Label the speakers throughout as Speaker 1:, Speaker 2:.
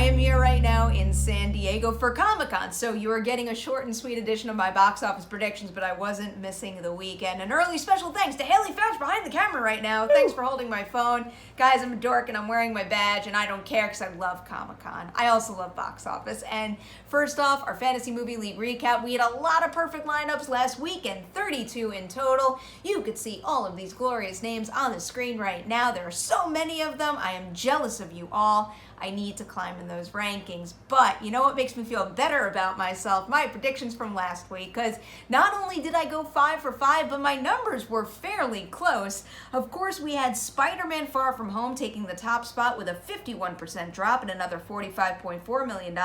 Speaker 1: I am here right now in San Diego for Comic-Con, so you are getting a short and sweet edition of my box office predictions, but I wasn't missing the weekend. An early special thanks to Haley Fouch behind the camera right now. Thanks for holding my phone. Guys, I'm a dork and I'm wearing my badge, and I don't care because I love Comic-Con. I also love box office. And first off, our Fantasy Movie League recap. We had a lot of perfect lineups last weekend, 32 in total. You could see all of these glorious names on the screen right now. There are so many of them. I am jealous of you all. I need to climb in those rankings. But you know what makes me feel better about myself? My predictions from last week, because not only did I go 5 for 5, but my numbers were fairly close. Of course, we had Spider-Man Far From Home taking the top spot with a 51% drop and another $45.4 million.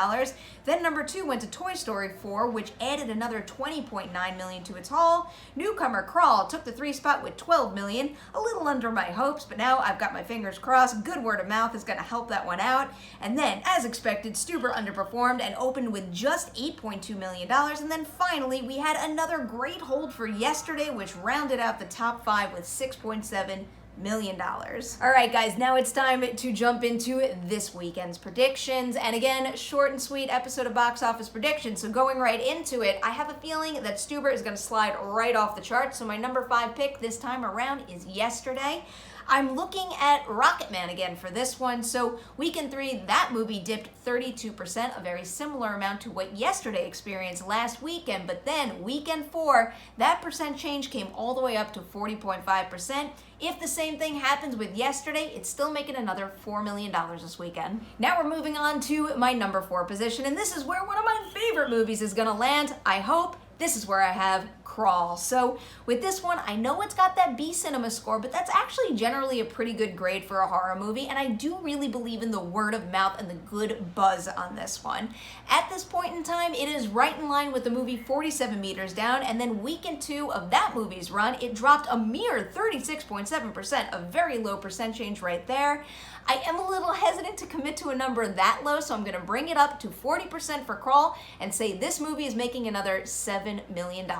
Speaker 1: Then number 2 went to Toy Story 4, which added another $20.9 million to its haul. Newcomer Crawl took the 3 spot with $12 million, a little under my hopes, but now I've got my fingers crossed. Good word of mouth is going to help that one out. And then, as expected, Stuber underperformed and opened with just $8.2 million. And then finally, we had another great hold for yesterday, which rounded out the top 5 with $6.7 million. All right, guys, now it's time to jump into this weekend's predictions. And again, short and sweet episode of box office predictions. So going right into it, I have a feeling that Stuber is going to slide right off the chart. So my number 5 pick this time around is yesterday. I'm looking at Rocketman again for this one. So weekend 3, that movie dipped 32%, a very similar amount to what yesterday experienced last weekend. But then weekend 4, that percent change came all the way up to 40.5%. If the same thing happens with yesterday, it's still making another $4 million this weekend. Now we're moving on to my number 4 position, and this is where one of my favorite movies is gonna land, I hope. This is where I have Crawl. So with this one, I know it's got that B Cinema score, but that's actually generally a pretty good grade for a horror movie, and I do really believe in the word of mouth and the good buzz on this one. At this point in time, it is right in line with the movie 47 Meters Down, and then weekend 2 of that movie's run, it dropped a mere 36.7%, a very low percent change right there. I am a little hesitant to commit to a number that low, so I'm going to bring it up to 40% for Crawl and say this movie is making another $7 million.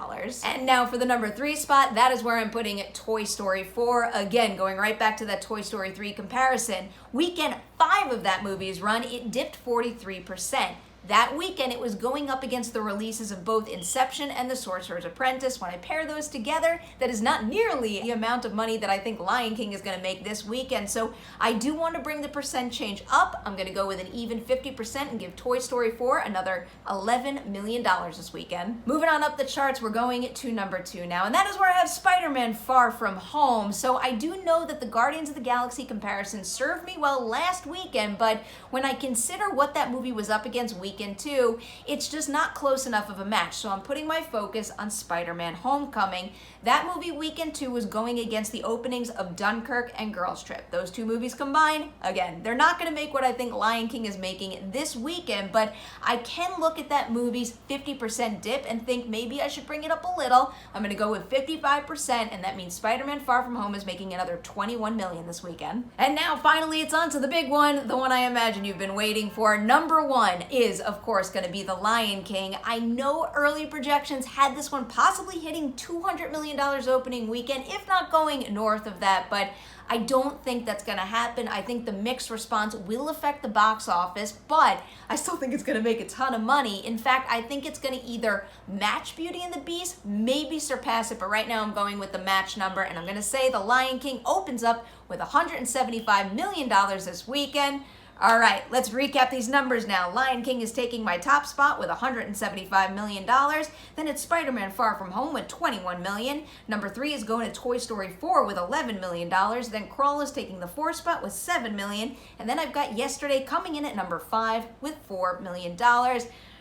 Speaker 1: And now for the number 3 spot, that is where I'm putting Toy Story 4. Again, going right back to that Toy Story 3 comparison. Weekend 5 of that movie's run, it dipped 43%. That weekend, it was going up against the releases of both Inception and The Sorcerer's Apprentice. When I pair those together, that is not nearly the amount of money that I think Lion King is going to make this weekend. So I do want to bring the percent change up. I'm going to go with an even 50% and give Toy Story 4 another $11 million this weekend. Moving on up the charts, we're going to number 2 now, and that is where I have Spider-Man Far From Home. So I do know that the Guardians of the Galaxy comparison served me well last weekend, but when I consider what that movie was up against weekend 2, it's just not close enough of a match. So I'm putting my focus on Spider-Man Homecoming. That movie weekend 2 was going against the openings of Dunkirk and Girls Trip. Those two movies combined, again, they're not going to make what I think Lion King is making this weekend, but I can look at that movie's 50% dip and think maybe I should bring it up a little. I'm going to go with 55%, and that means Spider-Man Far From Home is making another $21 million this weekend. And now finally it's on to the big one, the one I imagine you've been waiting for. Number 1 is, of course, going to be The Lion King. I know early projections had this one possibly hitting $200 million opening weekend, if not going north of that, but I don't think that's going to happen. I think the mixed response will affect the box office, but I still think it's going to make a ton of money. In fact, I think it's going to either match Beauty and the Beast, maybe surpass it, but right now I'm going with the match number, and I'm going to say The Lion King opens up with $175 million this weekend. All right, let's recap these numbers now. Lion King is taking my top spot with $175 million. Then it's Spider-Man Far From Home with $21 million. Number 3 is going to Toy Story 4 with $11 million. Then Crawl is taking the 4th spot with $7 million. And then I've got Yesterday coming in at number 5 with $4 million.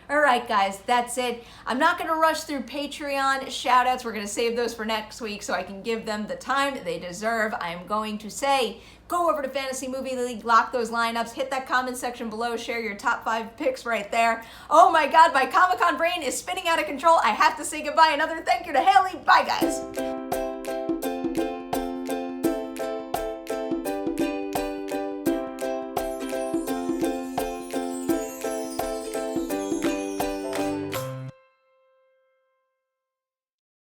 Speaker 1: All right, guys, that's it. I'm not going to rush through Patreon shout-outs. We're going to save those for next week so I can give them the time they deserve. I'm going to say, go over to Fantasy Movie League, lock those lineups, hit that comment section below, share your top 5 picks right there. Oh my God, my Comic-Con brain is spinning out of control. I have to say goodbye. Another thank you to Haley. Bye, guys.